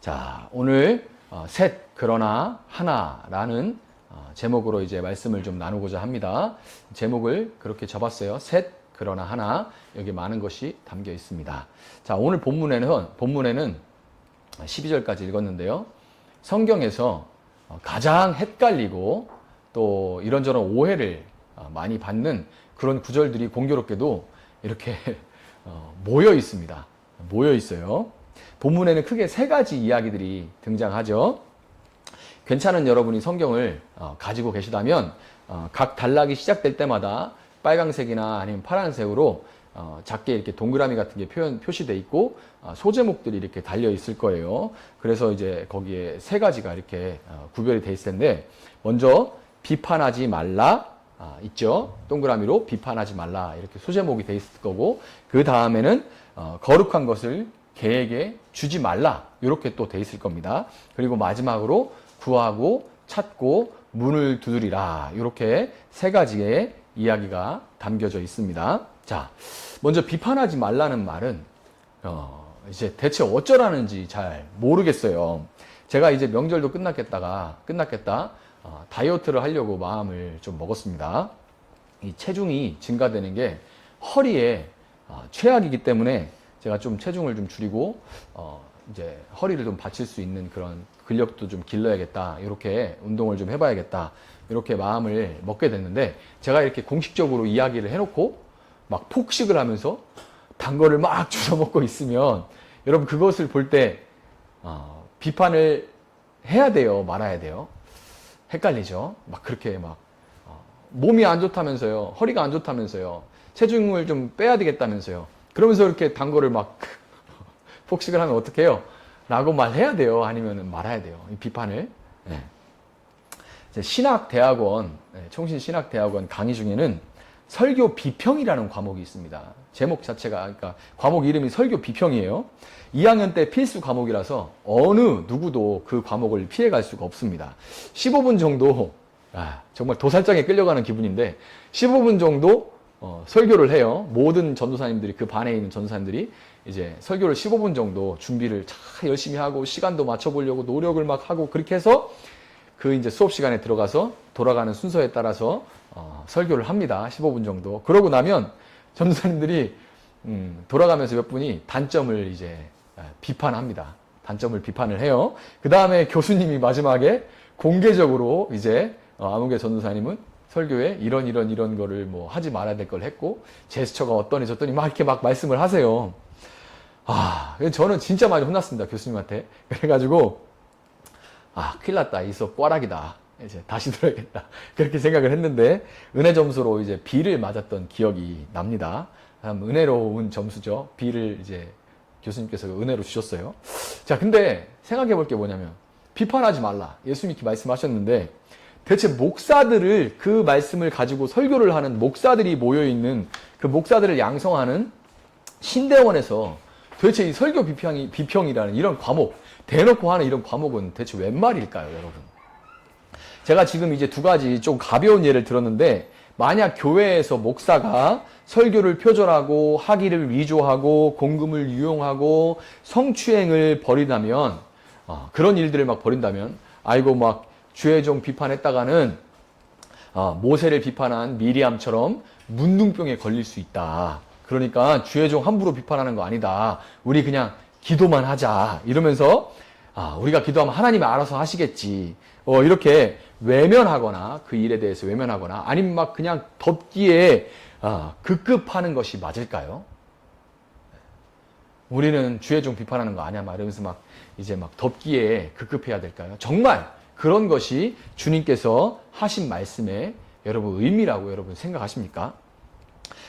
자, 오늘 셋 그러나 하나라는 제목으로 이제 말씀을 좀 나누고자 합니다. 제목을 그렇게 잡았어요. 셋 그러나 하나. 여기 많은 것이 담겨 있습니다. 자, 오늘 본문에는 12절까지 읽었는데요. 성경에서 가장 헷갈리고 또 이런저런 오해를 많이 받는 그런 구절들이 공교롭게도 이렇게 모여 있습니다. 모여 있어요. 본문에는 크게 세 가지 이야기들이 등장하죠. 괜찮은 여러분이 성경을 가지고 계시다면 각 단락이 시작될 때마다 빨강색이나 아니면 파란색으로 작게 이렇게 동그라미 같은 게 표시되어 있고 소제목들이 이렇게 달려 있을 거예요. 그래서 이제 거기에 세 가지가 이렇게 구별이 돼 있을 텐데, 먼저 비판하지 말라 있죠. 동그라미로 비판하지 말라 이렇게 소제목이 돼 있을 거고, 그 다음에는 거룩한 것을 개에게 주지 말라 이렇게 또 돼 있을 겁니다. 그리고 마지막으로 구하고 찾고 문을 두드리라, 이렇게 세 가지의 이야기가 담겨져 있습니다. 자, 먼저 비판하지 말라는 말은 이제 대체 어쩌라는지 잘 모르겠어요. 제가 이제 명절도 끝났겠다 다이어트를 하려고 마음을 좀 먹었습니다. 이 체중이 증가되는 게 허리에 최악이기 때문에 제가 좀 체중을 좀 줄이고 이제 허리를 좀 받칠 수 있는 그런 근력도 좀 길러야겠다, 이렇게 운동을 좀 해봐야겠다, 이렇게 마음을 먹게 됐는데, 제가 이렇게 공식적으로 이야기를 해놓고 막 폭식을 하면서 단 거를 막 주워 먹고 있으면 여러분 그것을 볼 때 비판을 해야 돼요, 말아야 돼요? 헷갈리죠? 막 그렇게 막 몸이 안 좋다면서요, 허리가 안 좋다면서요, 체중을 좀 빼야 되겠다면서요, 그러면서 이렇게 단 거를 막 폭식을 하면 어떡해요? 라고 말해야 돼요? 아니면 말아야 돼요? 이 비판을. 네. 신학대학원, 총신신학대학원 강의 중에는 설교 비평이라는 과목이 있습니다. 제목 자체가, 그러니까 과목 이름이 설교 비평이에요. 2학년 때 필수 과목이라서 어느 누구도 그 과목을 피해갈 수가 없습니다. 15분 정도, 정말 도살장에 끌려가는 기분인데 15분 정도 설교를 해요. 모든 전도사님들이, 그 반에 있는 전도사님들이 이제 설교를 15분 정도 준비를 참 열심히 하고 시간도 맞춰보려고 노력을 막 하고, 그렇게 해서 그 이제 수업 시간에 들어가서 돌아가는 순서에 따라서 설교를 합니다. 15분 정도. 그러고 나면 전도사님들이 돌아가면서 몇 분이 단점을 이제 비판합니다. 단점을 비판을 해요. 그 다음에 교수님이 마지막에 공개적으로 이제 아무개 전도사님은 설교에 이런 거를 뭐 하지 말아야 될 걸 했고, 제스처가 어떠니 저떠니 막 이렇게 막 말씀을 하세요. 저는 진짜 많이 혼났습니다, 교수님한테. 그래가지고 큰일 났다, 이 수업 꽈락이다, 이제 다시 들어야겠다, 그렇게 생각을 했는데 은혜 점수로 이제 B를 맞았던 기억이 납니다. 참 은혜로운 점수죠. B를 이제 교수님께서 은혜로 주셨어요. 자, 근데 생각해 볼 게 뭐냐면, 비판하지 말라, 예수님이 말씀하셨는데, 대체 목사들을, 그 말씀을 가지고 설교를 하는 목사들이 모여있는, 그 목사들을 양성하는 신대원에서 도대체 이 설교 비평이라는 이런 과목, 대놓고 하는 이런 과목은 대체 웬 말일까요, 여러분? 제가 지금 이제 두 가지 좀 가벼운 예를 들었는데, 만약 교회에서 목사가 설교를 표절하고 학위를 위조하고 공금을 유용하고 성추행을 벌인다면, 그런 일들을 막 벌인다면, 아이고 막 주의 종 비판했다가는 모세를 비판한 미리암처럼 문둥병에 걸릴 수 있다. 그러니까 주의 종 함부로 비판하는 거 아니다. 우리 그냥 기도만 하자. 이러면서 우리가 기도하면 하나님이 알아서 하시겠지. 이렇게 외면하거나, 그 일에 대해서 외면하거나, 아니면 막 그냥 덮기에 급급하는 것이 맞을까요? 우리는 주의 종 비판하는 거 아니야, 막 이러면서 막 이제 막 덮기에 급급해야 될까요? 정말 그런 것이 주님께서 하신 말씀의 여러분 의미라고 여러분 생각하십니까?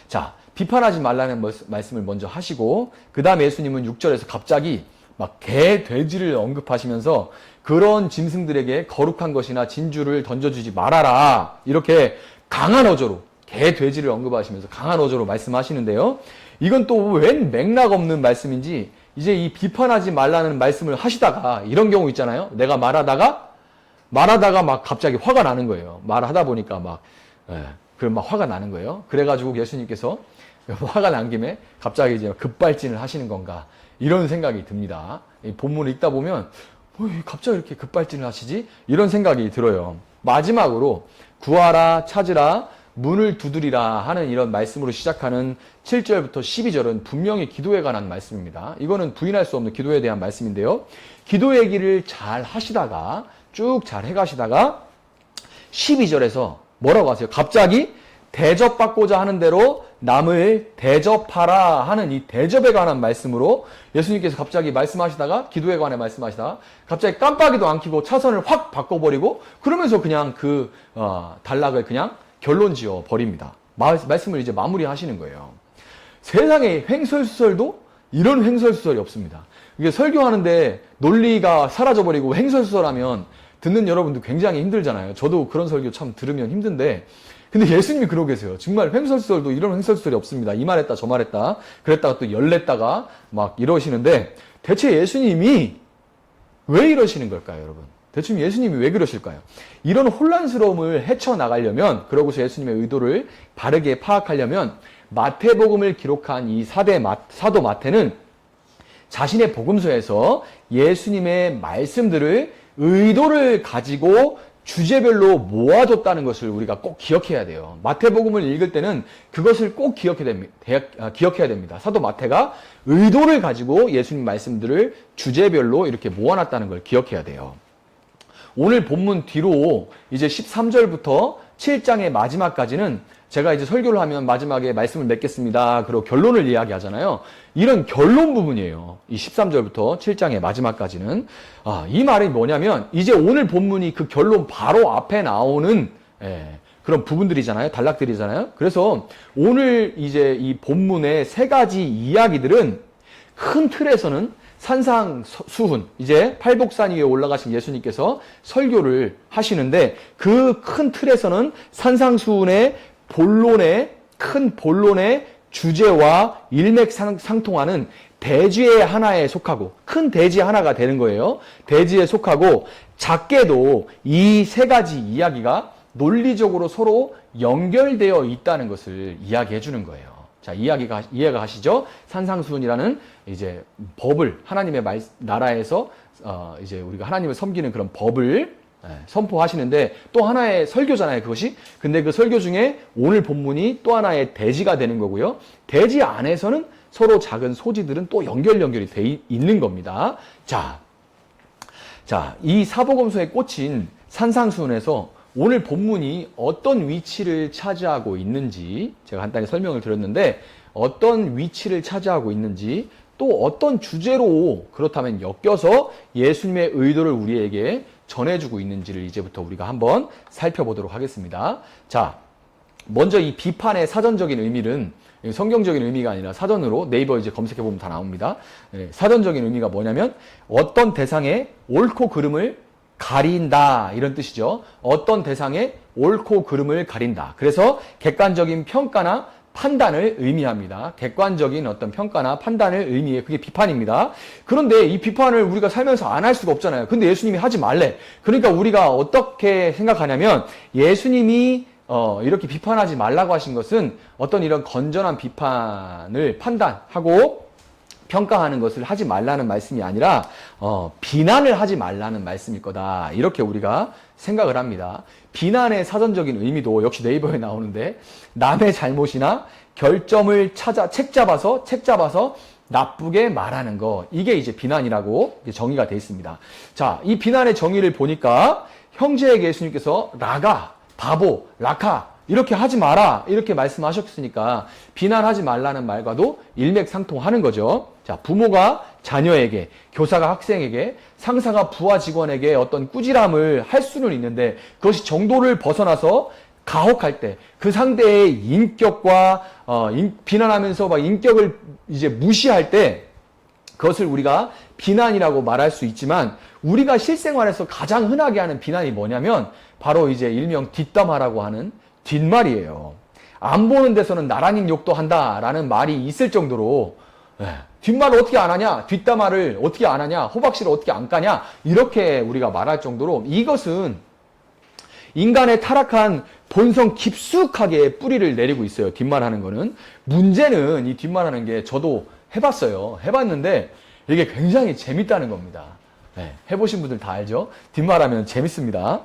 자, 비판하지 말라는 말씀을 먼저 하시고, 그 다음에 예수님은 6절에서 갑자기 막 개, 돼지를 언급하시면서 그런 짐승들에게 거룩한 것이나 진주를 던져주지 말아라, 이렇게 강한 어조로 개, 돼지를 언급하시면서 강한 어조로 말씀하시는데요. 이건 또 웬 맥락 없는 말씀인지, 이제 이 비판하지 말라는 말씀을 하시다가 이런 경우 있잖아요. 내가 말하다가 막 갑자기 화가 나는 거예요. 말하다 보니까 그럼 막 화가 나는 거예요. 그래가지고 예수님께서 화가 난 김에 갑자기 이제 급발진을 하시는 건가, 이런 생각이 듭니다. 이 본문을 읽다 보면 갑자기 이렇게 급발진을 하시지? 이런 생각이 들어요. 마지막으로 구하라 찾으라 문을 두드리라 하는 이런 말씀으로 시작하는 7절부터 12절은 분명히 기도에 관한 말씀입니다. 이거는 부인할 수 없는 기도에 대한 말씀인데요. 기도 얘기를 잘 하시다가 쭉 잘 해가시다가 12절에서 뭐라고 하세요? 갑자기 대접받고자 하는 대로 남을 대접하라 하는 이 대접에 관한 말씀으로 예수님께서 갑자기 말씀하시다가 기도에 관해 말씀하시다가 갑자기 깜빡이도 안 켜고 차선을 확 바꿔버리고 그러면서 그냥 그 단락을 그냥 결론 지어 버립니다. 말씀을 이제 마무리하시는 거예요. 세상에 횡설수설도 이런 횡설수설이 없습니다. 이게 설교하는데 논리가 사라져버리고 횡설수설하면 듣는 여러분도 굉장히 힘들잖아요. 저도 그런 설교 참 들으면 힘든데 근데 예수님이 그러고 계세요. 정말 횡설수설도 이런 횡설수설이 없습니다. 이 말했다 저 말했다 그랬다가 또 열냈다가 막 이러시는데 대체 예수님이 왜 이러시는 걸까요, 여러분? 대체 예수님이 왜 그러실까요? 이런 혼란스러움을 헤쳐나가려면 그러고서 예수님의 의도를 바르게 파악하려면 마태복음을 기록한 이 사도 마태는 자신의 복음서에서 예수님의 말씀들을 의도를 가지고 주제별로 모아뒀다는 것을 우리가 꼭 기억해야 돼요. 마태복음을 읽을 때는 그것을 꼭 기억해야 됩니다. 사도 마태가 의도를 가지고 예수님 말씀들을 주제별로 이렇게 모아놨다는 걸 기억해야 돼요. 오늘 본문 뒤로 이제 13절부터 7장의 마지막까지는 제가 이제 설교를 하면 마지막에 말씀을 맺겠습니다. 그리고 결론을 이야기하잖아요. 이런 결론 부분이에요. 이 13절부터 7장의 마지막까지는. 이 말이 뭐냐면 이제 오늘 본문이 그 결론 바로 앞에 나오는 그런 부분들이잖아요. 단락들이잖아요. 그래서 오늘 이제 이 본문의 세 가지 이야기들은 큰 틀에서는 산상수훈, 이제 팔복산 위에 올라가신 예수님께서 설교를 하시는데 그 큰 틀에서는 산상수훈의 큰 본론의 주제와 일맥상통하는 대지의 하나에 속하고 큰 대지 하나가 되는 거예요. 대지에 속하고 작게도 이 세 가지 이야기가 논리적으로 서로 연결되어 있다는 것을 이야기해 주는 거예요. 자, 이해가 가시죠? 산상수훈이라는 이제 법을 하나님의 나라에서 이제 우리가 하나님을 섬기는 그런 법을 선포하시는데 또 하나의 설교잖아요, 그것이. 근데 그 설교 중에 오늘 본문이 또 하나의 대지가 되는 거고요. 대지 안에서는 서로 작은 소지들은 또 연결이 돼 있는 겁니다. 자, 이 사복음서에 꽂힌 산상수훈에서 오늘 본문이 어떤 위치를 차지하고 있는지 제가 간단히 설명을 드렸는데 어떤 위치를 차지하고 있는지 또 어떤 주제로 그렇다면 엮여서 예수님의 의도를 우리에게 전해주고 있는지를 이제부터 우리가 한번 살펴보도록 하겠습니다. 자, 먼저 이 비판의 사전적인 의미는 성경적인 의미가 아니라 사전으로 네이버 이제 검색해보면 다 나옵니다. 사전적인 의미가 뭐냐면 어떤 대상의 옳고 그름을 가린다 이런 뜻이죠. 어떤 대상의 옳고 그름을 가린다. 그래서 객관적인 평가나 판단을 의미합니다. 객관적인 어떤 평가나 판단을 의미해. 그게 비판입니다. 그런데 이 비판을 우리가 살면서 안 할 수가 없잖아요. 근데 예수님이 하지 말래. 그러니까 우리가 어떻게 생각하냐면 예수님이 이렇게 비판하지 말라고 하신 것은 어떤 이런 건전한 비판을 판단하고 평가하는 것을 하지 말라는 말씀이 아니라 비난을 하지 말라는 말씀일 거다. 이렇게 우리가 생각을 합니다. 비난의 사전적인 의미도 역시 네이버에 나오는데 남의 잘못이나 결점을 책잡아서 나쁘게 말하는 거, 이게 이제 비난이라고 정의가 되어 있습니다. 자, 이 비난의 정의를 보니까 형제에게 예수님께서 라가, 바보, 라카 이렇게 하지 마라 이렇게 말씀하셨으니까 비난하지 말라는 말과도 일맥상통하는 거죠. 자, 부모가 자녀에게, 교사가 학생에게, 상사가 부하 직원에게 어떤 꾸지람을 할 수는 있는데 그것이 정도를 벗어나서 가혹할 때 그 상대의 인격과 비난하면서 막 인격을 이제 무시할 때 그것을 우리가 비난이라고 말할 수 있지만 우리가 실생활에서 가장 흔하게 하는 비난이 뭐냐면 바로 이제 일명 뒷담화라고 하는 뒷말이에요. 안 보는 데서는 나라님 욕도 한다라는 말이 있을 정도로 뒷말을 어떻게 안 하냐, 뒷담화를 어떻게 안 하냐, 호박씨를 어떻게 안 까냐 이렇게 우리가 말할 정도로 이것은 인간의 타락한 본성 깊숙하게 뿌리를 내리고 있어요. 뒷말하는 거는. 문제는 이 뒷말하는 게 저도 해봤어요. 해봤는데 이게 굉장히 재밌다는 겁니다. 네, 해보신 분들 다 알죠? 뒷말하면 재밌습니다.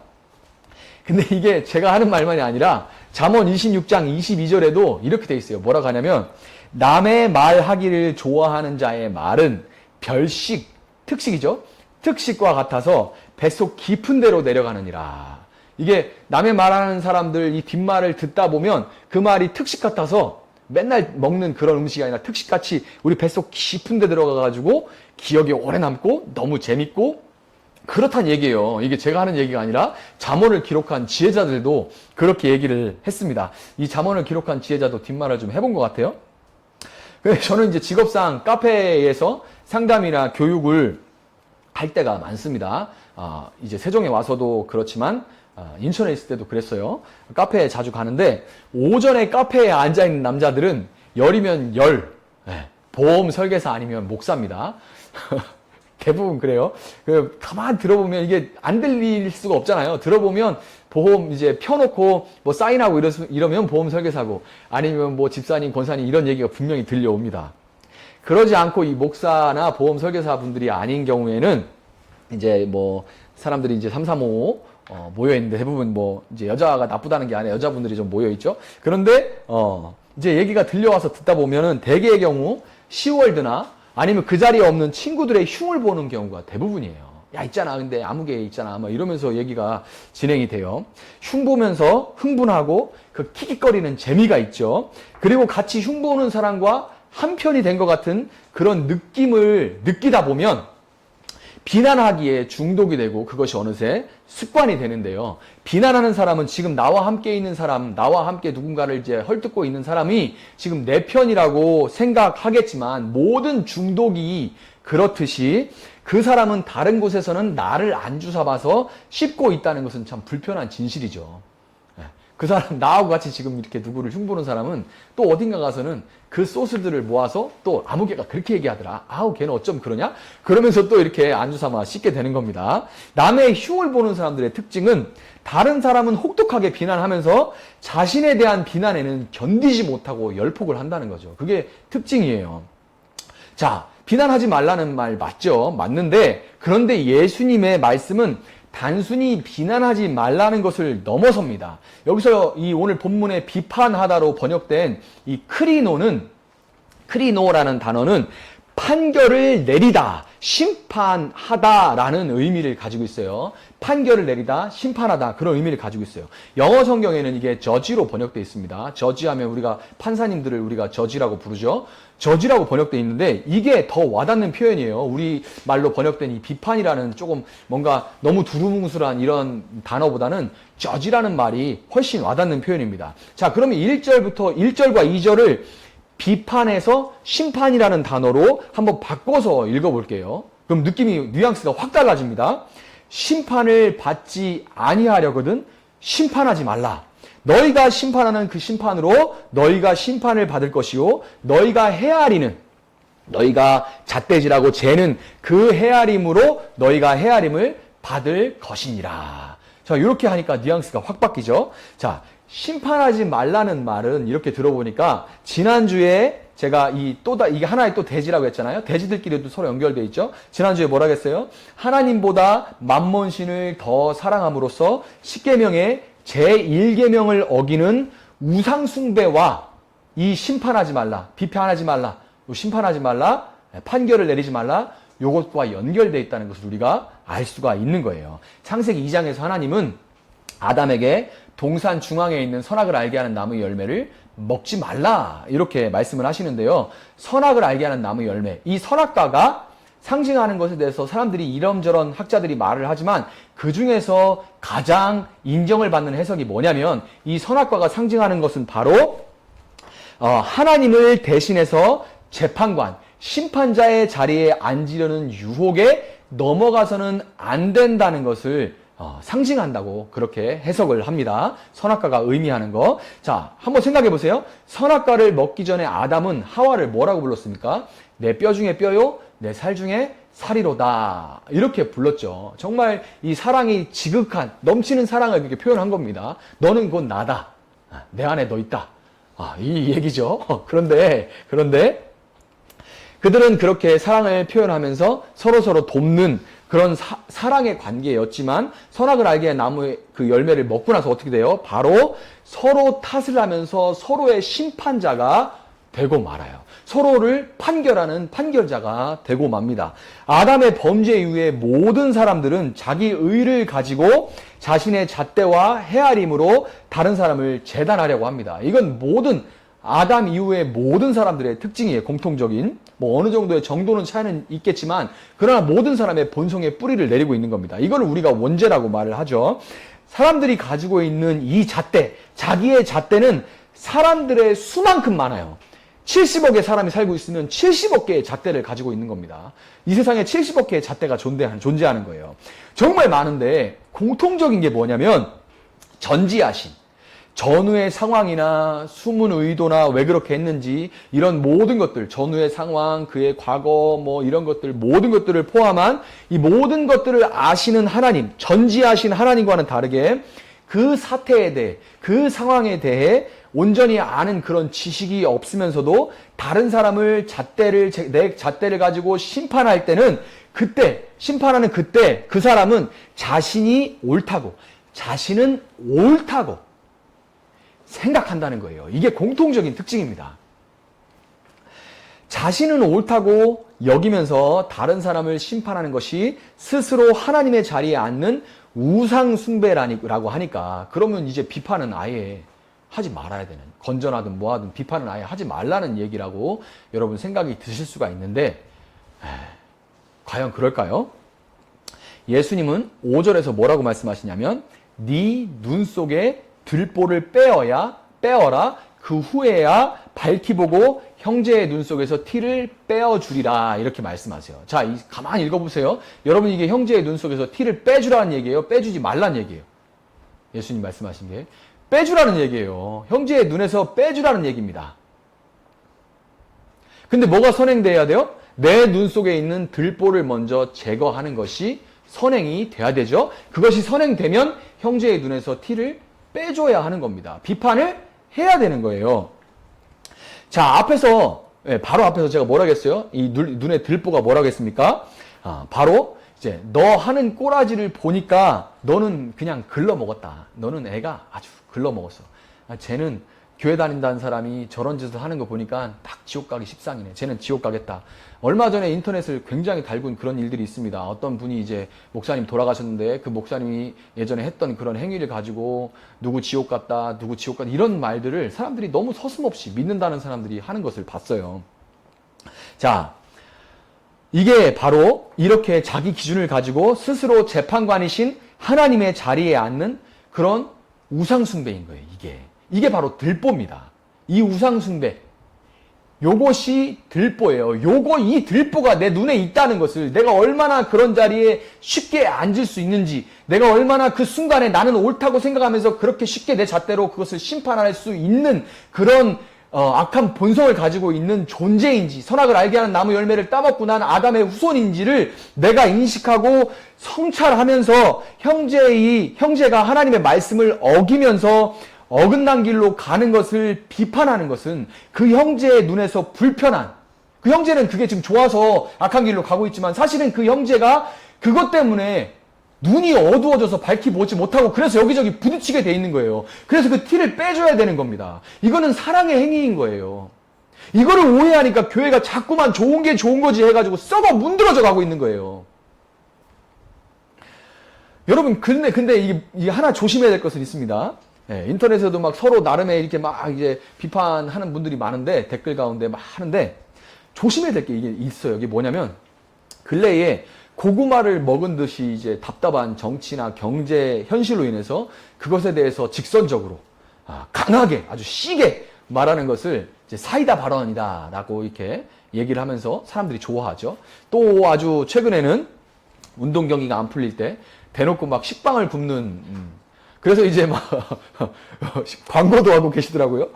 근데 이게 제가 하는 말만이 아니라 잠언 26장 22절에도 이렇게 돼 있어요. 뭐라고 하냐면 남의 말하기를 좋아하는 자의 말은 별식, 특식이죠. 특식과 같아서 뱃속 깊은 데로 내려가느니라. 이게 남의 말하는 사람들 이 뒷말을 듣다 보면 그 말이 특식 같아서 맨날 먹는 그런 음식이 아니라 특식같이 우리 뱃속 깊은 데 들어가가지고 기억에 오래 남고 너무 재밌고 그렇다는 얘기예요. 이게 제가 하는 얘기가 아니라 잠언을 기록한 지혜자들도 그렇게 얘기를 했습니다. 이 잠언을 기록한 지혜자도 뒷말을 좀 해본 것 같아요. 그래서 저는 이제 직업상 카페에서 상담이나 교육을 할 때가 많습니다. 이제 세종에 와서도 그렇지만 인천에 있을 때도 그랬어요. 카페에 자주 가는데 오전에 카페에 앉아있는 남자들은 열이면 열, 보험 설계사 아니면 목사입니다. 대부분 그래요. 가만 들어보면 이게 안 들릴 수가 없잖아요. 들어보면 보험 이제 펴놓고 뭐 사인하고 이러면 보험 설계사고 아니면 뭐 집사님, 권사님 이런 얘기가 분명히 들려옵니다. 그러지 않고 이 목사나 보험 설계사 분들이 아닌 경우에는 이제 뭐 사람들이 이제 335 모여 있는데 대부분 뭐 이제 여자가 나쁘다는 게 아니라 여자분들이 좀 모여 있죠. 그런데 이제 얘기가 들려와서 듣다 보면은 대개의 경우 시월드나 아니면 그 자리에 없는 친구들의 흉을 보는 경우가 대부분이에요. 야, 있잖아. 근데 아무개 있잖아. 막 이러면서 얘기가 진행이 돼요. 흉 보면서 흥분하고 그 킥킥거리는 재미가 있죠. 그리고 같이 흉 보는 사람과 한편이 된 것 같은 그런 느낌을 느끼다 보면 비난하기에 중독이 되고 그것이 어느새 습관이 되는데요. 비난하는 사람은 지금 나와 함께 있는 사람, 나와 함께 누군가를 이제 헐뜯고 있는 사람이 지금 내 편이라고 생각하겠지만 모든 중독이 그렇듯이 그 사람은 다른 곳에서는 나를 안 주사봐서 씹고 있다는 것은 참 불편한 진실이죠. 그 사람, 나하고 같이 지금 이렇게 누구를 흉보는 사람은 또 어딘가 가서는 그 소스들을 모아서 또 아무개가 그렇게 얘기하더라. 아우, 걔는 어쩜 그러냐? 그러면서 또 이렇게 안주삼아 씻게 되는 겁니다. 남의 흉을 보는 사람들의 특징은 다른 사람은 혹독하게 비난하면서 자신에 대한 비난에는 견디지 못하고 열폭을 한다는 거죠. 그게 특징이에요. 자, 비난하지 말라는 말 맞죠? 맞는데, 그런데 예수님의 말씀은 단순히 비난하지 말라는 것을 넘어섭니다. 여기서 이 오늘 본문의 비판하다로 번역된 이 크리노라는 단어는 판결을 내리다, 심판하다라는 의미를 가지고 있어요. 판결을 내리다, 심판하다 그런 의미를 가지고 있어요. 영어 성경에는 이게 저지로 번역되어 있습니다. 저지하면 우리가 판사님들을 우리가 저지라고 부르죠. 저지라고 번역되어 있는데 이게 더 와닿는 표현이에요. 우리 말로 번역된 이 비판이라는 조금 뭔가 너무 두루뭉술한 이런 단어보다는 저지라는 말이 훨씬 와닿는 표현입니다. 자, 그러면 1절과 2절을 비판에서 심판이라는 단어로 한번 바꿔서 읽어볼게요. 그럼 느낌이, 뉘앙스가 확 달라집니다. 심판을 받지 아니하려거든 심판하지 말라. 너희가 심판하는 그 심판으로 너희가 심판을 받을 것이요 너희가 헤아리는, 너희가 잣대질하고 재는 그 헤아림으로 너희가 헤아림을 받을 것이니라. 자, 이렇게 하니까 뉘앙스가 확 바뀌죠. 자, 심판하지 말라는 말은 이렇게 들어보니까 지난주에 제가 이게 하나의 또 대지라고 했잖아요. 대지들끼리도 서로 연결되어 있죠. 지난주에 뭐라 했어요? 하나님보다 만몬신을 더 사랑함으로써 10계명의 제1계명을 어기는 우상숭배와 이 심판하지 말라, 비판하지 말라, 심판하지 말라, 판결을 내리지 말라, 요것과 연결되어 있다는 것을 우리가 알 수가 있는 거예요. 창세기 2장에서 하나님은 아담에게 동산 중앙에 있는 선악을 알게 하는 나무의 열매를 먹지 말라 이렇게 말씀을 하시는데요. 선악을 알게 하는 나무의 열매, 이 선악과가 상징하는 것에 대해서 사람들이 이런저런 학자들이 말을 하지만 그 중에서 가장 인정을 받는 해석이 뭐냐면 이 선악과가 상징하는 것은 바로 하나님을 대신해서 재판관, 심판자의 자리에 앉으려는 유혹에 넘어가서는 안 된다는 것을 상징한다고 그렇게 해석을 합니다. 선악과가 의미하는 거. 자, 한번 생각해 보세요. 선악과를 먹기 전에 아담은 하와를 뭐라고 불렀습니까? 내 뼈 중에 뼈요, 내 살 중에 살이로다. 이렇게 불렀죠. 정말 이 사랑이 지극한, 넘치는 사랑을 이렇게 표현한 겁니다. 너는 곧 나다. 내 안에 너 있다. 이 얘기죠. 그런데 그들은 그렇게 사랑을 표현하면서 서로서로 돕는 그런 사랑의 관계였지만 선악을 알게 한 나무의 그 열매를 먹고 나서 어떻게 돼요? 바로 서로 탓을 하면서 서로의 심판자가 되고 말아요. 서로를 판결하는 판결자가 되고 맙니다. 아담의 범죄 이후에 모든 사람들은 자기 의를 가지고 자신의 잣대와 헤아림으로 다른 사람을 재단하려고 합니다. 이건 모든 아담 이후의 모든 사람들의 특징이에요. 공통적인. 뭐 어느 정도의 정도는 차이는 있겠지만 그러나 모든 사람의 본성의 뿌리를 내리고 있는 겁니다. 이걸 우리가 원죄라고 말을 하죠. 사람들이 가지고 있는 이 잣대, 자기의 잣대는 사람들의 수만큼 많아요. 70억의 사람이 살고 있으면 70억 개의 잣대를 가지고 있는 겁니다. 이 세상에 70억 개의 잣대가 존재하는 거예요. 정말 많은데 공통적인 게 뭐냐면 전지하신, 전후의 상황이나 숨은 의도나 왜 그렇게 했는지 이런 모든 것들, 전후의 상황, 그의 과거 뭐 이런 것들, 모든 것들을 포함한 이 모든 것들을 아시는 하나님, 전지하신 하나님과는 다르게 그 사태에 대해, 그 상황에 대해 온전히 아는 그런 지식이 없으면서도 다른 사람을 내 잣대를 가지고 심판할 때는 심판하는 그때 그 사람은 자신은 옳다고 생각한다는 거예요. 이게 공통적인 특징입니다. 자신은 옳다고 여기면서 다른 사람을 심판하는 것이 스스로 하나님의 자리에 앉는 우상숭배라고 하니까 그러면 이제 비판은 아예 하지 말아야 되는, 건전하든 뭐하든 비판은 아예 하지 말라는 얘기라고 여러분 생각이 드실 수가 있는데 과연 그럴까요? 예수님은 5절에서 뭐라고 말씀하시냐면 네 눈 속에 들보를 빼어라 그 후에야 밝히 보고 형제의 눈 속에서 티를 빼어주리라 이렇게 말씀하세요. 자, 가만히 읽어보세요. 여러분 이게 형제의 눈 속에서 티를 빼주라는 얘기예요? 빼주지 말라는 얘기예요? 예수님 말씀하신 게 빼주라는 얘기예요. 형제의 눈에서 빼주라는 얘기입니다. 근데 뭐가 선행돼야 돼요? 내 눈 속에 있는 들보를 먼저 제거하는 것이 선행이 돼야 되죠. 그것이 선행되면 형제의 눈에서 티를 빼줘야 하는 겁니다. 비판을 해야 되는 거예요. 자, 바로 앞에서 제가 뭐라 했어요? 이 눈에 들보가 뭐라고 했습니까? 바로 이제 너 하는 꼬라지를 보니까 너는 그냥 글러먹었다. 너는 애가 아주 글러먹었어. 쟤는 교회 다닌다는 사람이 저런 짓을 하는 거 보니까 딱 지옥 가기 십상이네. 쟤는 지옥 가겠다. 얼마 전에 인터넷을 굉장히 달군 그런 일들이 있습니다. 어떤 분이 이제 목사님 돌아가셨는데 그 목사님이 예전에 했던 그런 행위를 가지고 누구 지옥 갔다, 누구 지옥 갔다 이런 말들을 사람들이 너무 서슴없이 믿는다는 사람들이 하는 것을 봤어요. 자, 이게 바로 이렇게 자기 기준을 가지고 스스로 재판관이신 하나님의 자리에 앉는 그런 우상숭배인 거예요. 이게 바로 들보입니다. 이 우상숭배, 요것이 들보예요. 이 들보가 내 눈에 있다는 것을, 내가 얼마나 그런 자리에 쉽게 앉을 수 있는지, 내가 얼마나 그 순간에 나는 옳다고 생각하면서 그렇게 쉽게 내 잣대로 그것을 심판할 수 있는 그런 악한 본성을 가지고 있는 존재인지, 선악을 알게 하는 나무 열매를 따먹고 난 아담의 후손인지를 내가 인식하고 성찰하면서 형제가 하나님의 말씀을 어기면서 어긋난 길로 가는 것을 비판하는 것은 그 형제의 눈에서 불편한, 그 형제는 그게 지금 좋아서 악한 길로 가고 있지만 사실은 그 형제가 그것 때문에 눈이 어두워져서 밝히 보지 못하고 그래서 여기저기 부딪히게 돼 있는 거예요. 그래서 그 티를 빼줘야 되는 겁니다. 이거는 사랑의 행위인 거예요. 이거를 오해하니까 교회가 자꾸만 좋은 게 좋은 거지 해가지고 썩어 문드러져 가고 있는 거예요. 여러분, 근데 이게 하나 조심해야 될 것은 있습니다. 인터넷에도 막 서로 나름의 이렇게 막 이제 비판하는 분들이 많은데, 댓글 가운데 막 하는데, 조심해야 될 게 이게 있어요. 이게 뭐냐면, 근래에 고구마를 먹은 듯이 이제 답답한 정치나 경제 현실로 인해서 그것에 대해서 직선적으로, 강하게, 아주 시게 말하는 것을 이제 사이다 발언이다 라고 이렇게 얘기를 하면서 사람들이 좋아하죠. 또 아주 최근에는 운동 경기가 안 풀릴 때 대놓고 막 식빵을 굽는, 그래서 이제 막 광고도 하고 계시더라고요.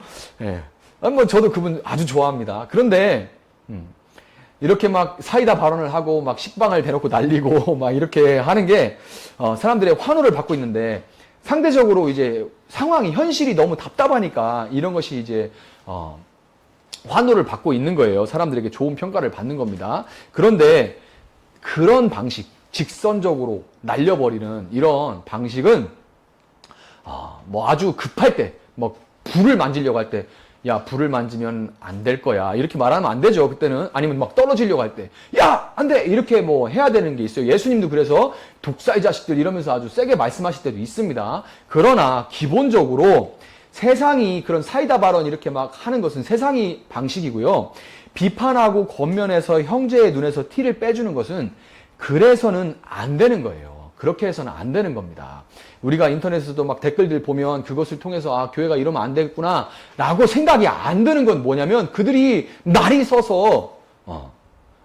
예. 뭐 저도 그분 아주 좋아합니다. 그런데 이렇게 막 사이다 발언을 하고 막 식빵을 대놓고 날리고 막 이렇게 하는 게 사람들의 환호를 받고 있는데, 상대적으로 이제 상황이 현실이 너무 답답하니까 이런 것이 이제 환호를 받고 있는 거예요. 사람들에게 좋은 평가를 받는 겁니다. 그런데 그런 방식, 직선적으로 날려버리는 이런 방식은 뭐 아주 급할 때, 뭐 불을 만지려고 할 때, 야, 불을 만지면 안 될 거야, 이렇게 말하면 안 되죠. 그때는. 아니면 막 떨어지려고 할 때, 야, 안 돼, 이렇게 뭐 해야 되는 게 있어요. 예수님도 그래서 독사의 자식들 이러면서 아주 세게 말씀하실 때도 있습니다. 그러나 기본적으로 세상이 그런 사이다 발언 이렇게 막 하는 것은 세상이 방식이고요. 비판하고 권면해서 형제의 눈에서 티를 빼주는 것은 그래서는 안 되는 거예요. 그렇게 해서는 안 되는 겁니다. 우리가 인터넷에서도 막 댓글들 보면 그것을 통해서 아, 교회가 이러면 안 되겠구나 라고 생각이 안 드는 건 뭐냐면 그들이 날이 서서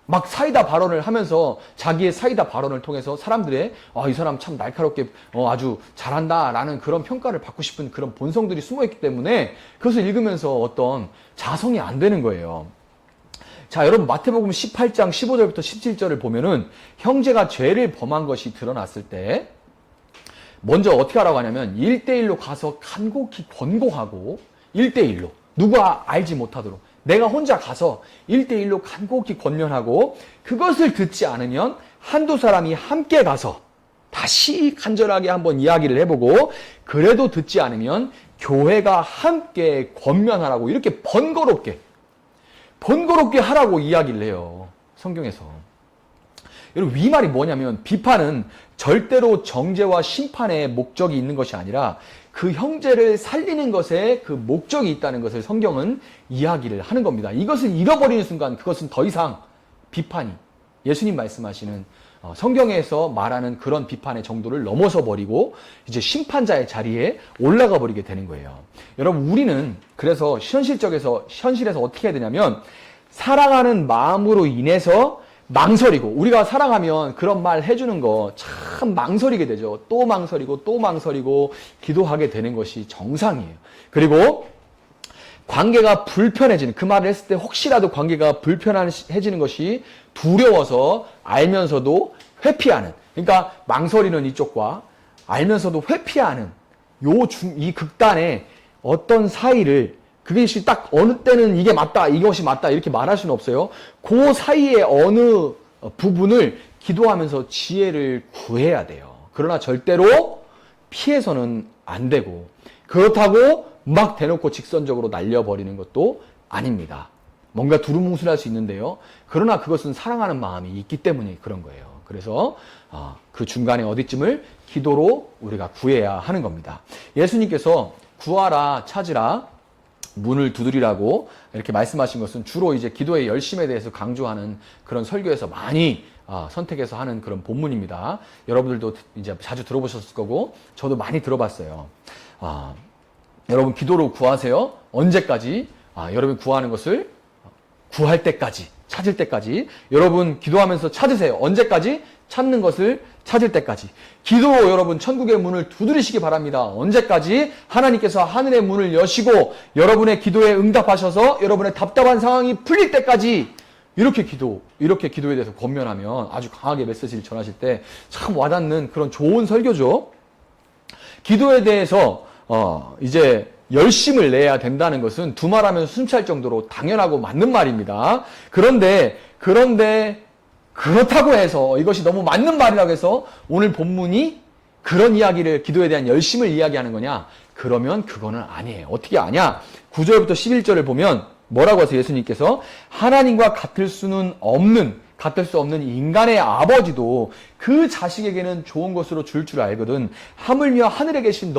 막 사이다 발언을 하면서 자기의 사이다 발언을 통해서 사람들의 이 사람 참 날카롭게 아주 잘한다 라는 그런 평가를 받고 싶은 그런 본성들이 숨어있기 때문에 그것을 읽으면서 어떤 자성이 안 되는 거예요. 자, 여러분 마태복음 18장 15절부터 17절을 보면은 형제가 죄를 범한 것이 드러났을 때 먼저 어떻게 하라고 하냐면 1대1로 가서 간곡히 권고하고 1대1로 누가 알지 못하도록 내가 혼자 가서 1대1로 간곡히 권면하고 그것을 듣지 않으면 한두 사람이 함께 가서 다시 간절하게 한번 이야기를 해보고 그래도 듣지 않으면 교회가 함께 권면하라고 이렇게 번거롭게 하라고 이야기를 해요. 성경에서. 여러분 이 말이 뭐냐면 비판은 절대로 정죄와 심판의 목적이 있는 것이 아니라 그 형제를 살리는 것에 그 목적이 있다는 것을 성경은 이야기를 하는 겁니다. 이것을 잃어버리는 순간 그것은 더 이상 비판이 예수님 말씀하시는 성경에서 말하는 그런 비판의 정도를 넘어서 버리고 이제 심판자의 자리에 올라가 버리게 되는 거예요. 여러분 우리는 그래서 현실에서 어떻게 해야 되냐면 사랑하는 마음으로 인해서 망설이고 우리가 사랑하면 그런 말 해주는 거 참 망설이게 되죠. 또 망설이고 기도하게 되는 것이 정상이에요. 그리고 관계가 불편해지는 그 말을 했을 때 혹시라도 관계가 불편해지는 것이 두려워서 알면서도 회피하는 그러니까 망설이는 이쪽과 알면서도 회피하는 이 극단의 어떤 사이를 그것이 딱 어느 때는 이게 맞다, 이것이 맞다 이렇게 말할 수는 없어요. 그 사이의 어느 부분을 기도하면서 지혜를 구해야 돼요. 그러나 절대로 피해서는 안 되고 그렇다고 막 대놓고 직선적으로 날려버리는 것도 아닙니다. 뭔가 두루뭉술할 수 있는데요. 그러나 그것은 사랑하는 마음이 있기 때문에 그런 거예요. 그래서 그 중간에 어디쯤을 기도로 우리가 구해야 하는 겁니다. 예수님께서 구하라, 찾으라, 문을 두드리라고 이렇게 말씀하신 것은 주로 이제 기도의 열심에 대해서 강조하는 그런 설교에서 많이 선택해서 하는 그런 본문입니다. 여러분들도 이제 자주 들어보셨을 거고 저도 많이 들어봤어요. 여러분 기도로 구하세요. 언제까지? 여러분 구하는 것을 구할 때까지, 찾을 때까지. 여러분 기도하면서 찾으세요. 언제까지? 찾는 것을 찾을 때까지. 기도로 여러분 천국의 문을 두드리시기 바랍니다. 언제까지? 하나님께서 하늘의 문을 여시고 여러분의 기도에 응답하셔서 여러분의 답답한 상황이 풀릴 때까지 이렇게 기도에 대해서 권면하면 아주 강하게 메시지를 전하실 때 참 와닿는 그런 좋은 설교죠. 기도에 대해서 이제 열심을 내야 된다는 것은 두말하면 숨찰 정도로 당연하고 맞는 말입니다. 그런데 그렇다고 해서 이것이 너무 맞는 말이라고 해서 오늘 본문이 그런 이야기를 기도에 대한 열심을 이야기하는 거냐? 그러면 그거는 아니에요. 어떻게 아냐? 9절부터 11절을 보면 뭐라고 해서 예수님께서 하나님과 같을 수 없는 인간의 아버지도 그 자식에게는 좋은 것으로 줄 알거든. 하물며 하늘에 계신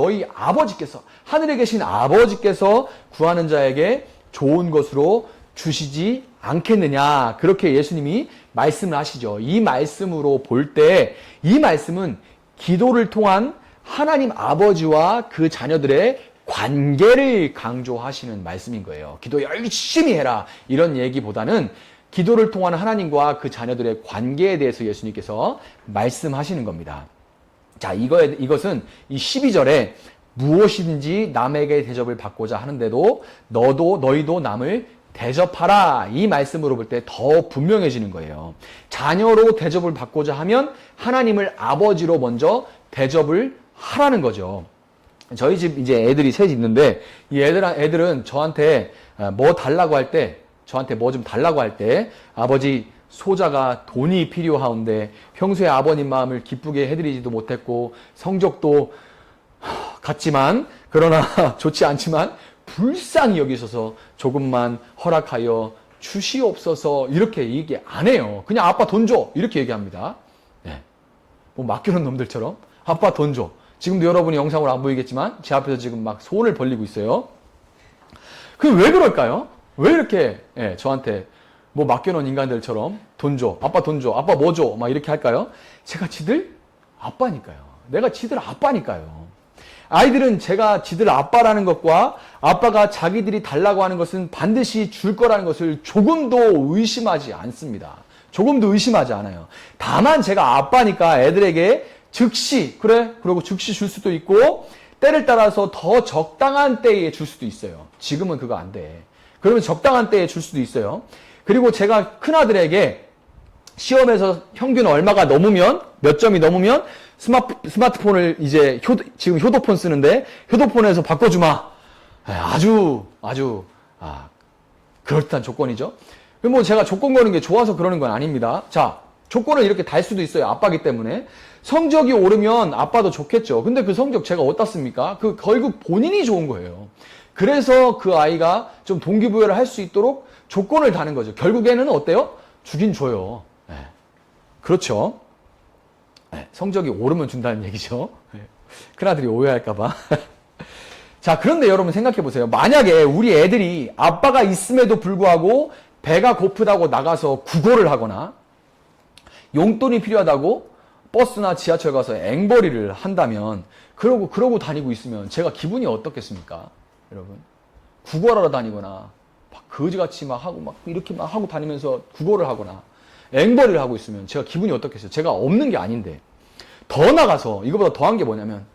하늘에 계신 아버지께서 구하는 자에게 좋은 것으로 주시지 않겠느냐. 그렇게 예수님이 말씀을 하시죠. 이 말씀으로 볼 때 이 말씀은 기도를 통한 하나님 아버지와 그 자녀들의 관계를 강조하시는 말씀인 거예요. 기도 열심히 해라 이런 얘기보다는 기도를 통한 하나님과 그 자녀들의 관계에 대해서 예수님께서 말씀하시는 겁니다. 자, 이것은 이 12절에 무엇이든지 남에게 대접을 받고자 하는데도 너희도 남을 대접하라 이 말씀으로 볼 때 더 분명해지는 거예요. 자녀로 대접을 받고자 하면 하나님을 아버지로 먼저 대접을 하라는 거죠. 저희 집 이제 애들이 셋 있는데 이 애들은 저한테 뭐 달라고 할 때 저한테 뭐 좀 달라고 할 때 아버지 소자가 돈이 필요하온데 평소에 아버님 마음을 기쁘게 해드리지도 못했고 성적도 같지만 그러나 좋지 않지만 불쌍히 여기셔서 조금만 허락하여 주시옵소서 이렇게 얘기 안 해요. 그냥 아빠 돈 줘 이렇게 얘기합니다. 네. 뭐 맡겨놓은 놈들처럼 아빠 돈 줘. 지금도 여러분이 영상으로 안 보이겠지만 제 앞에서 지금 막 손을 벌리고 있어요. 그럼 왜 그럴까요? 왜 이렇게 저한테 뭐 맡겨놓은 인간들처럼 돈 줘, 아빠 돈 줘, 아빠 뭐 줘, 막 이렇게 할까요? 제가 지들 아빠니까요. 내가 지들 아빠니까요. 아이들은 제가 지들 아빠라는 것과 아빠가 자기들이 달라고 하는 것은 반드시 줄 거라는 것을 조금도 의심하지 않습니다. 조금도 의심하지 않아요. 다만 제가 아빠니까 애들에게 즉시, 그래? 그러고 즉시 줄 수도 있고 때를 따라서 더 적당한 때에 줄 수도 있어요. 지금은 그거 안 돼. 그러면 적당한 때에 줄 수도 있어요. 그리고 제가 큰아들에게 시험에서 평균 얼마가 넘으면, 몇 점이 넘으면 스마트폰을 이제 지금 효도폰 쓰는데 효도폰에서 바꿔주마. 그럴듯한 조건이죠. 뭐 제가 조건 거는 게 좋아서 그러는 건 아닙니다. 자, 조건을 이렇게 달 수도 있어요. 아빠기 때문에. 성적이 오르면 아빠도 좋겠죠. 근데 그 성적 제가 어디다 씁니까? 그 결국 본인이 좋은 거예요. 그래서 그 아이가 좀 동기부여를 할 수 있도록 조건을 다는 거죠. 결국에는 어때요? 주긴 줘요. 네. 그렇죠. 네. 성적이 오르면 준다는 얘기죠. 네. 큰아들이 오해할까봐. 자, 그런데 여러분 생각해 보세요. 만약에 우리 애들이 아빠가 있음에도 불구하고 배가 고프다고 나가서 구걸을 하거나 용돈이 필요하다고 버스나 지하철 가서 앵벌이를 한다면 그러고 다니고 있으면 제가 기분이 어떻겠습니까? 여러분. 구걸하러 다니거나 막 거지같이 막 하고 막 이렇게 막 하고 다니면서 구걸을 하거나 앵벌이를 하고 있으면 제가 기분이 어떻겠어요? 제가 없는 게 아닌데. 더 나가서 이거보다 더한 게 뭐냐면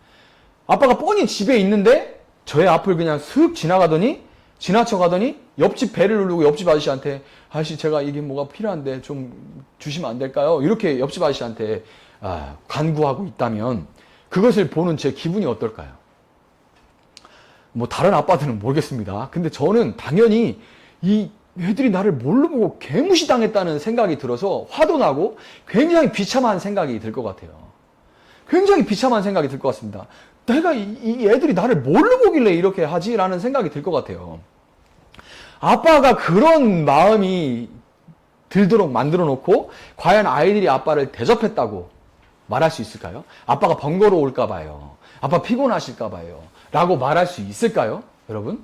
아빠가 뻔히 집에 있는데 저의 앞을 그냥 슥 지나쳐가더니 옆집 배를 누르고 옆집 아저씨한테 아저씨 제가 이게 뭐가 필요한데 좀 주시면 안 될까요? 이렇게 옆집 아저씨한테 간구하고 있다면 그것을 보는 제 기분이 어떨까요? 뭐 다른 아빠들은 모르겠습니다. 근데 저는 당연히 이 애들이 나를 뭘로 보고 개무시당했다는 생각이 들어서 화도 나고 굉장히 비참한 생각이 들 것 같아요. 굉장히 비참한 생각이 들 것 같습니다. 내가 이 애들이 나를 뭘로 보길래 이렇게 하지? 라는 생각이 들 것 같아요. 아빠가 그런 마음이 들도록 만들어 놓고 과연 아이들이 아빠를 대접했다고 말할 수 있을까요? 아빠가 번거로울까 봐요. 아빠 피곤하실까 봐요. 라고 말할 수 있을까요? 여러분?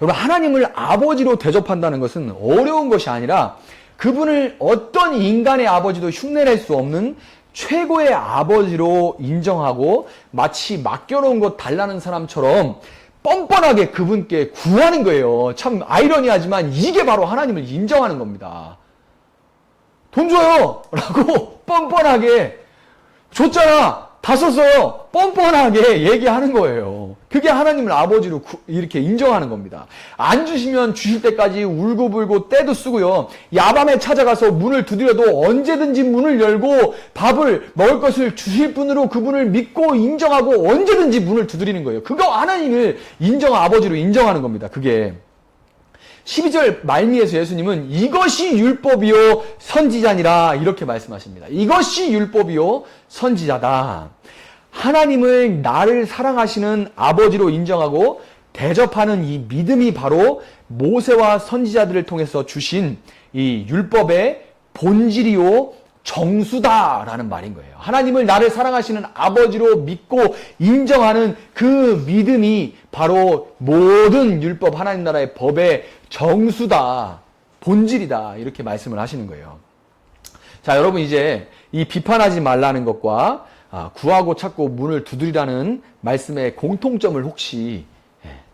여러분, 하나님을 아버지로 대접한다는 것은 어려운 것이 아니라 그분을 어떤 인간의 아버지도 흉내낼 수 없는 최고의 아버지로 인정하고 마치 맡겨놓은 것 달라는 사람처럼 뻔뻔하게 그분께 구하는 거예요. 참 아이러니하지만 이게 바로 하나님을 인정하는 겁니다. 돈 줘요! 라고 뻔뻔하게 줬잖아! 다 썼어요! 뻔뻔하게 얘기하는 거예요. 그게 하나님을 아버지로 이렇게 인정하는 겁니다. 안 주시면 주실 때까지 울고불고 떼도 쓰고요. 야밤에 찾아가서 문을 두드려도 언제든지 문을 열고 밥을 먹을 것을 주실 분으로 그분을 믿고 인정하고 언제든지 문을 두드리는 거예요. 그거 하나님을 아버지로 인정하는 겁니다. 그게 12절 말미에서 예수님은 이것이 율법이요 선지자니라 이렇게 말씀하십니다. 이것이 율법이요 선지자다. 하나님을 나를 사랑하시는 아버지로 인정하고 대접하는 이 믿음이 바로 모세와 선지자들을 통해서 주신 이 율법의 본질이요 정수다라는 말인 거예요. 하나님을 나를 사랑하시는 아버지로 믿고 인정하는 그 믿음이 바로 모든 율법 하나님 나라의 법의 정수다, 본질이다 이렇게 말씀을 하시는 거예요. 자, 여러분 이제 이 비판하지 말라는 것과 구하고 찾고 문을 두드리라는 말씀의 공통점을 혹시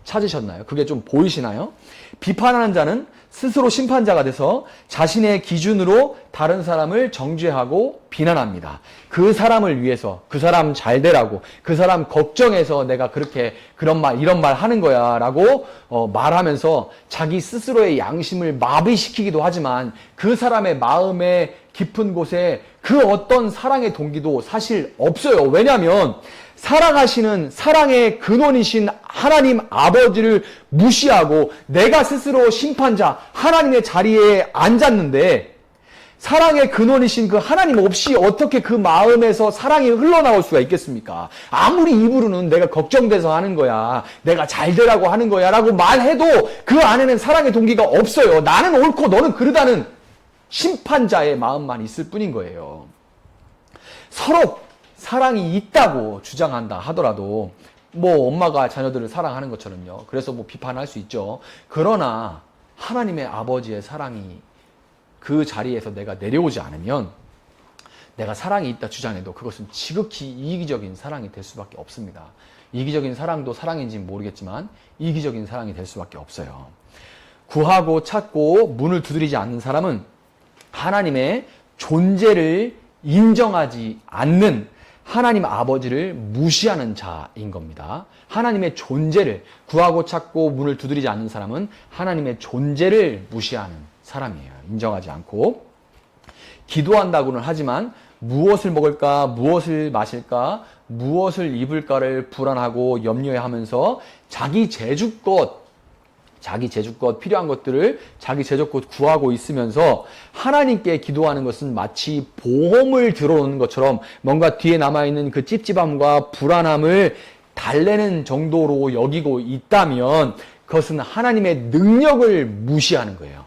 찾으셨나요? 그게 좀 보이시나요? 비판하는 자는 스스로 심판자가 돼서 자신의 기준으로 다른 사람을 정죄하고 비난합니다. 그 사람을 위해서 그 사람 잘 되라고 그 사람 걱정해서 내가 그렇게 이런 말 하는 거야 라고 말하면서 자기 스스로의 양심을 마비시키기도 하지만 그 사람의 마음에 깊은 곳에 그 어떤 사랑의 동기도 사실 없어요. 왜냐하면 사랑하시는 사랑의 근원이신 하나님 아버지를 무시하고 내가 스스로 심판자 하나님의 자리에 앉았는데 사랑의 근원이신 그 하나님 없이 어떻게 그 마음에서 사랑이 흘러나올 수가 있겠습니까? 아무리 입으로는 내가 걱정돼서 하는 거야, 내가 잘 되라고 하는 거야 라고 말해도 그 안에는 사랑의 동기가 없어요. 나는 옳고 너는 그르다는 심판자의 마음만 있을 뿐인 거예요. 서로 사랑이 있다고 주장한다 하더라도 뭐 엄마가 자녀들을 사랑하는 것처럼요. 그래서 뭐 비판할 수 있죠. 그러나 하나님의 아버지의 사랑이 그 자리에서 내가 내려오지 않으면 내가 사랑이 있다 주장해도 그것은 지극히 이기적인 사랑이 될 수밖에 없습니다. 이기적인 사랑도 사랑인지는 모르겠지만 이기적인 사랑이 될 수밖에 없어요. 구하고 찾고 문을 두드리지 않는 사람은 하나님의 존재를 인정하지 않는 하나님 아버지를 무시하는 자인 겁니다. 하나님의 존재를 구하고 찾고 문을 두드리지 않는 사람은 하나님의 존재를 무시하는 사람이에요. 인정하지 않고 기도한다고는 하지만 무엇을 먹을까, 무엇을 마실까, 무엇을 입을까를 불안하고 염려해하면서 자기 재주껏 필요한 것들을 자기 재주껏 구하고 있으면서 하나님께 기도하는 것은 마치 보험을 들어오는 것처럼 뭔가 뒤에 남아있는 그 찝찝함과 불안함을 달래는 정도로 여기고 있다면 그것은 하나님의 능력을 무시하는 거예요.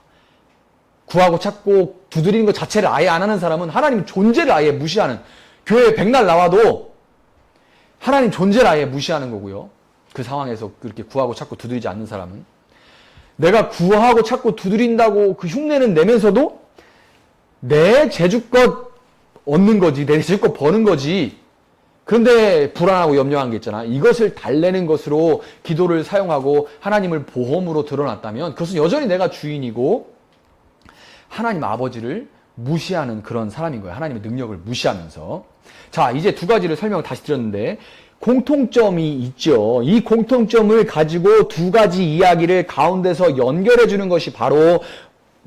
구하고 찾고 두드리는 것 자체를 아예 안 하는 사람은 하나님 존재를 아예 무시하는, 교회에 백날 나와도 하나님 존재를 아예 무시하는 거고요. 그 상황에서 그렇게 구하고 찾고 두드리지 않는 사람은 내가 구하고 찾고 두드린다고 그 흉내는 내면서도 내 재주껏 얻는 거지, 내 재주껏 버는 거지. 그런데 불안하고 염려한 게 있잖아. 이것을 달래는 것으로 기도를 사용하고 하나님을 보험으로 드러났다면 그것은 여전히 내가 주인이고 하나님 아버지를 무시하는 그런 사람인 거예요. 하나님의 능력을 무시하면서. 자, 이제 두 가지를 설명을 다시 드렸는데 공통점이 있죠. 이 공통점을 가지고 두 가지 이야기를 가운데서 연결해 주는 것이 바로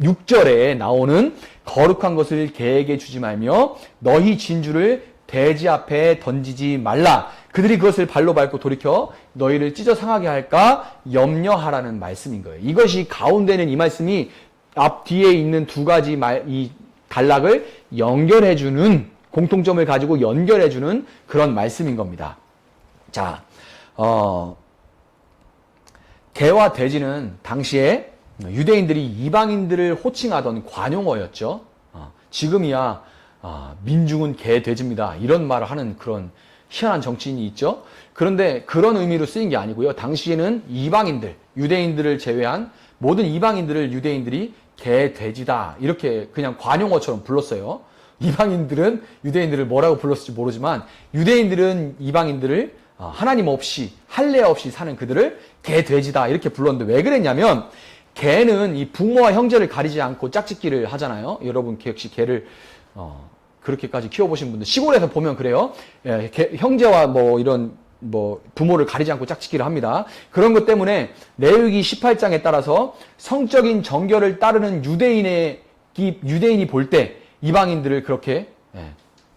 6절에 나오는 거룩한 것을 개에게 주지 말며 너희 진주를 돼지 앞에 던지지 말라. 그들이 그것을 발로 밟고 돌이켜 너희를 찢어 상하게 할까 염려하라는 말씀인 거예요. 이것이 가운데는 이 말씀이 앞 뒤에 있는 두 가지 이 단락을 연결해주는, 공통점을 가지고 연결해주는 그런 말씀인 겁니다. 자, 개와 돼지는 당시에 유대인들이 이방인들을 호칭하던 관용어였죠. 지금이야 민중은 개, 돼지입니다. 이런 말을 하는 그런 희한한 정치인이 있죠. 그런데 그런 의미로 쓰인 게 아니고요. 당시에는 이방인들, 유대인들을 제외한 모든 이방인들을 유대인들이 개, 돼지다 이렇게 그냥 관용어처럼 불렀어요. 이방인들은 유대인들을 뭐라고 불렀을지 모르지만 유대인들은 이방인들을 하나님 없이 할례 없이 사는 그들을 개, 돼지다 이렇게 불렀는데 왜 그랬냐면 개는 이 부모와 형제를 가리지 않고 짝짓기를 하잖아요. 여러분 역시 개를 그렇게까지 키워보신 분들 시골에서 보면 그래요. 예, 형제와 뭐 이런 부모를 가리지 않고 짝짓기를 합니다. 그런 것 때문에 레위기 18장에 따라서 성적인 정결을 따르는 유대인이 볼 때 이방인들을 그렇게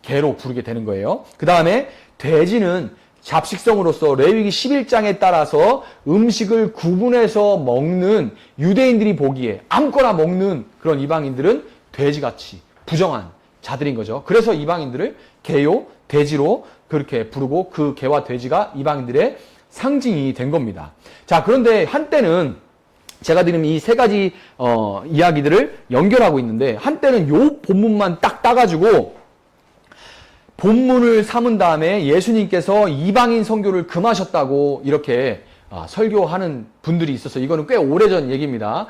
개로 부르게 되는 거예요. 그 다음에 돼지는 잡식성으로서 레위기 11장에 따라서 음식을 구분해서 먹는 유대인들이 보기에 아무거나 먹는 그런 이방인들은 돼지같이 부정한 자들인 거죠. 그래서 이방인들을 개요, 돼지로 그렇게 부르고 그 개와 돼지가 이방인들의 상징이 된 겁니다. 자, 그런데 한때는 제가 지금 이 세 가지 이야기들을 연결하고 있는데 한때는 요 본문만 딱 따가지고 본문을 삼은 다음에 예수님께서 이방인 선교를 금하셨다고 이렇게 설교하는 분들이 있어서 이거는 꽤 오래전 얘기입니다.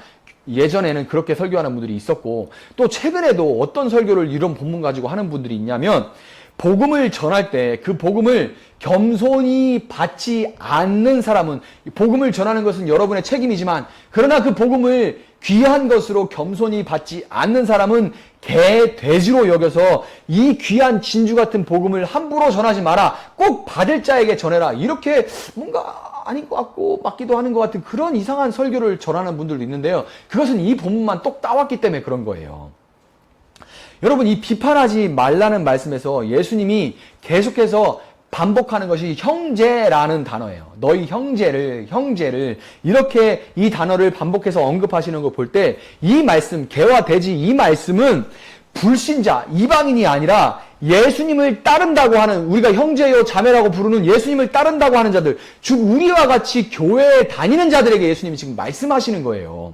예전에는 그렇게 설교하는 분들이 있었고 또 최근에도 어떤 설교를 이런 본문 가지고 하는 분들이 있냐면 복음을 전할 때 그 복음을 겸손히 받지 않는 사람은 복음을 전하는 것은 여러분의 책임이지만 그러나 그 복음을 귀한 것으로 겸손히 받지 않는 사람은 개, 돼지로 여겨서 이 귀한 진주 같은 복음을 함부로 전하지 마라. 꼭 받을 자에게 전해라. 이렇게 뭔가 아닌 것 같고 맞기도 하는 것 같은 그런 이상한 설교를 전하는 분들도 있는데요. 그것은 이 본문만 똑 따왔기 때문에 그런 거예요. 여러분, 이 비판하지 말라는 말씀에서 예수님이 계속해서 반복하는 것이 형제라는 단어예요. 너희 형제를 이렇게 이 단어를 반복해서 언급하시는 걸 볼 때 이 말씀, 개와 돼지 이 말씀은 불신자, 이방인이 아니라 예수님을 따른다고 하는, 우리가 형제요 자매라고 부르는 예수님을 따른다고 하는 자들, 즉 우리와 같이 교회에 다니는 자들에게 예수님이 지금 말씀하시는 거예요.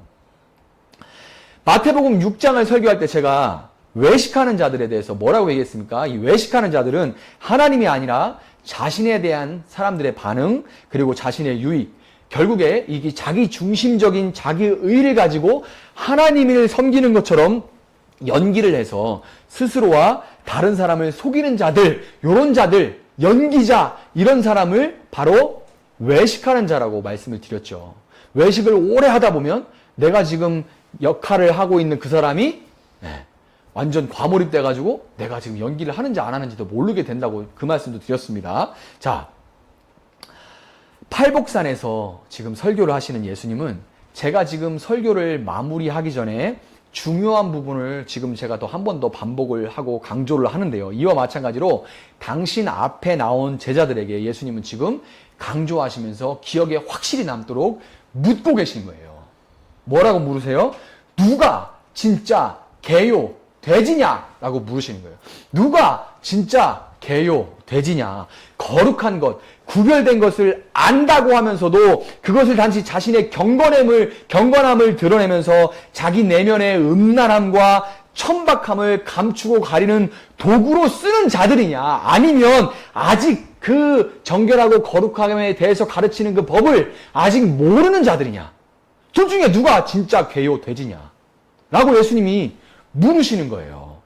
마태복음 6장을 설교할 때 제가 외식하는 자들에 대해서 뭐라고 얘기했습니까? 이 외식하는 자들은 하나님이 아니라 자신에 대한 사람들의 반응, 그리고 자신의 유익, 결국에 이게 자기 중심적인 자기 의를 가지고 하나님을 섬기는 것처럼 연기를 해서 스스로와 다른 사람을 속이는 자들, 요런 자들, 연기자, 이런 사람을 바로 외식하는 자라고 말씀을 드렸죠. 외식을 오래 하다 보면 내가 지금 역할을 하고 있는 그 사람이 완전 과몰입돼가지고 내가 지금 연기를 하는지 안 하는지도 모르게 된다고 그 말씀도 드렸습니다. 자, 팔복산에서 지금 설교를 하시는 예수님은 제가 지금 설교를 마무리하기 전에 중요한 부분을 지금 제가 또 한 번 더 반복을 하고 강조를 하는데요. 이와 마찬가지로 당신 앞에 나온 제자들에게 예수님은 지금 강조하시면서 기억에 확실히 남도록 묻고 계신 거예요. 뭐라고 물으세요? 누가 진짜 개요, 돼지냐? 라고 물으시는 거예요. 누가 진짜 개요, 돼지냐? 거룩한 것, 구별된 것을 안다고 하면서도 그것을 단지 자신의 경건함을 드러내면서 자기 내면의 음란함과 천박함을 감추고 가리는 도구로 쓰는 자들이냐? 아니면 아직 그 정결하고 거룩함에 대해서 가르치는 그 법을 아직 모르는 자들이냐? 둘 중에 누가 진짜 개요, 돼지냐? 라고 예수님이 물으시는 거예요.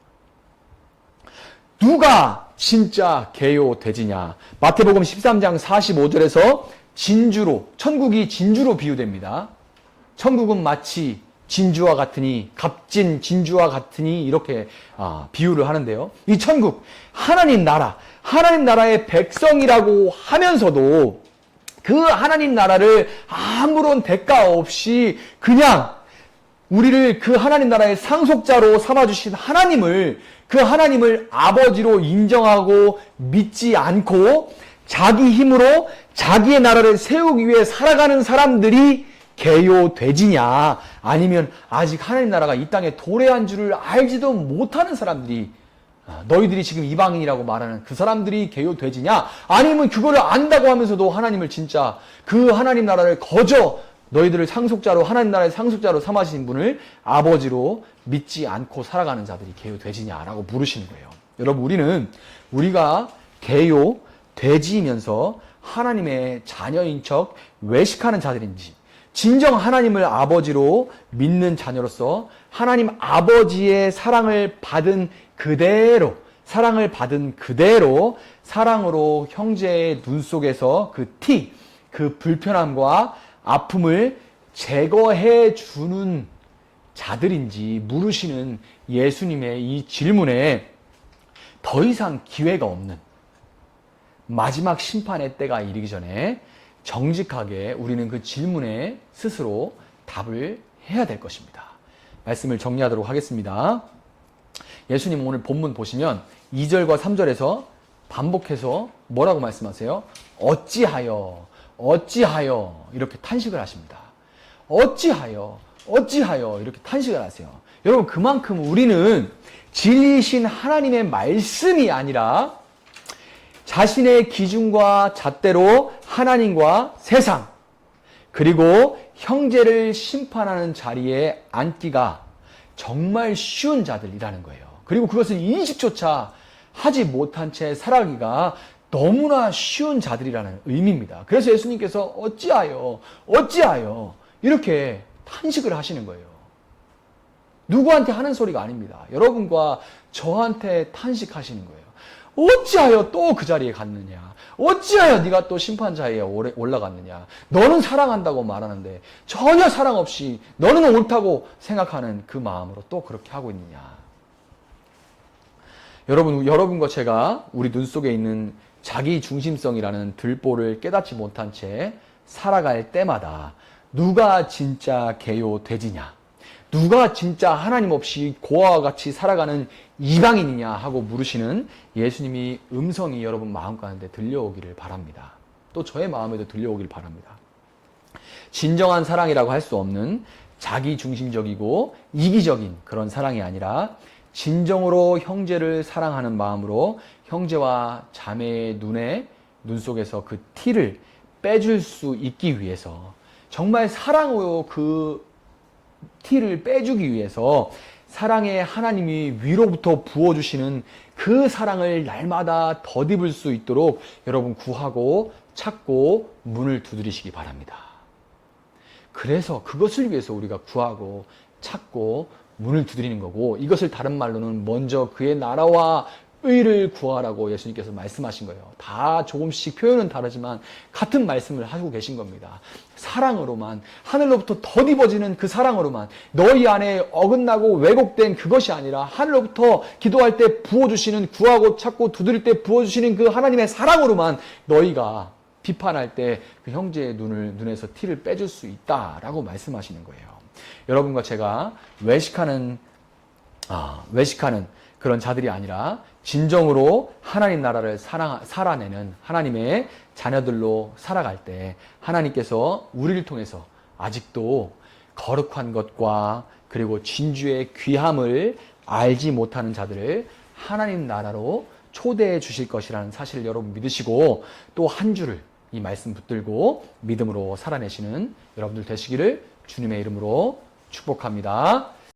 누가 진짜 개요, 돼지냐? 마태복음 13장 45절에서 진주로, 천국이 진주로 비유됩니다. 천국은 마치 진주와 같으니, 값진 진주와 같으니 이렇게 비유를 하는데요. 이 천국, 하나님 나라의 백성이라고 하면서도 그 하나님 나라를 아무런 대가 없이 그냥 우리를 그 하나님 나라의 상속자로 삼아주신 그 하나님을 아버지로 인정하고 믿지 않고 자기 힘으로 자기의 나라를 세우기 위해 살아가는 사람들이 개요, 돼지냐? 아니면 아직 하나님 나라가 이 땅에 도래한 줄을 알지도 못하는 사람들이, 너희들이 지금 이방인이라고 말하는 그 사람들이 개요, 돼지냐? 아니면 그거를 안다고 하면서도 하나님을 진짜 그 하나님 나라를 거저 너희들을 하나님 나라의 상속자로 삼으신 분을 아버지로 믿지 않고 살아가는 자들이 개요, 돼지냐라고 물으시는 거예요. 여러분, 우리가 개요, 돼지이면서 하나님의 자녀인 척 외식하는 자들인지, 진정 하나님을 아버지로 믿는 자녀로서 하나님 아버지의 사랑을 받은 그대로 사랑으로 형제의 눈 속에서 그 불편함과 아픔을 제거해 주는 자들인지 물으시는 예수님의 이 질문에 더 이상 기회가 없는 마지막 심판의 때가 이르기 전에 정직하게 우리는 그 질문에 스스로 답을 해야 될 것입니다. 말씀을 정리하도록 하겠습니다. 예수님 오늘 본문 보시면 2절과 3절에서 반복해서 뭐라고 말씀하세요? 어찌하여 이렇게 탄식을 하십니다. 어찌하여 이렇게 탄식을 하세요. 여러분, 그만큼 우리는 진리이신 하나님의 말씀이 아니라 자신의 기준과 잣대로 하나님과 세상, 그리고 형제를 심판하는 자리에 앉기가 정말 쉬운 자들이라는 거예요. 그리고 그것을 인식조차 하지 못한 채 살아가기가 너무나 쉬운 자들이라는 의미입니다. 그래서 예수님께서 어찌하여 이렇게 탄식을 하시는 거예요. 누구한테 하는 소리가 아닙니다. 여러분과 저한테 탄식하시는 거예요. 어찌하여 또 그 자리에 갔느냐? 어찌하여 네가 또 심판자리에 올라갔느냐? 너는 사랑한다고 말하는데 전혀 사랑 없이 너는 옳다고 생각하는 그 마음으로 또 그렇게 하고 있느냐? 여러분과 제가 우리 눈 속에 있는 자기 중심성이라는 들보를 깨닫지 못한 채 살아갈 때마다 누가 진짜 개요, 돼지냐? 누가 진짜 하나님 없이 고아와 같이 살아가는 이방인이냐 하고 물으시는 예수님이 음성이 여러분 마음 가운데 들려오기를 바랍니다. 또 저의 마음에도 들려오길 바랍니다. 진정한 사랑이라고 할 수 없는 자기중심적이고 이기적인 그런 사랑이 아니라 진정으로 형제를 사랑하는 마음으로 형제와 자매의 눈 속에서 그 티를 빼줄 수 있기 위해서, 정말 사랑으로 그 티를 빼주기 위해서 사랑의 하나님이 위로부터 부어주시는 그 사랑을 날마다 덧입을 수 있도록 여러분 구하고 찾고 문을 두드리시기 바랍니다. 그래서 그것을 위해서 우리가 구하고 찾고 문을 두드리는 거고, 이것을 다른 말로는 먼저 그의 나라와 의를 구하라고 예수님께서 말씀하신 거예요. 다 조금씩 표현은 다르지만 같은 말씀을 하고 계신 겁니다. 사랑으로만, 하늘로부터 덧입어지는 그 사랑으로만, 너희 안에 어긋나고 왜곡된 그것이 아니라 하늘로부터 기도할 때 부어주시는, 구하고 찾고 두드릴 때 부어주시는 그 하나님의 사랑으로만 너희가 비판할 때 그 형제의 눈에서 티를 빼줄 수 있다라고 말씀하시는 거예요. 여러분과 제가 외식하는 그런 자들이 아니라 진정으로 하나님 나라를 살아내는 하나님의 자녀들로 살아갈 때 하나님께서 우리를 통해서 아직도 거룩한 것과 그리고 진주의 귀함을 알지 못하는 자들을 하나님 나라로 초대해 주실 것이라는 사실을 여러분 믿으시고, 또 한 주를 이 말씀 붙들고 믿음으로 살아내시는 여러분들 되시기를 주님의 이름으로 축복합니다.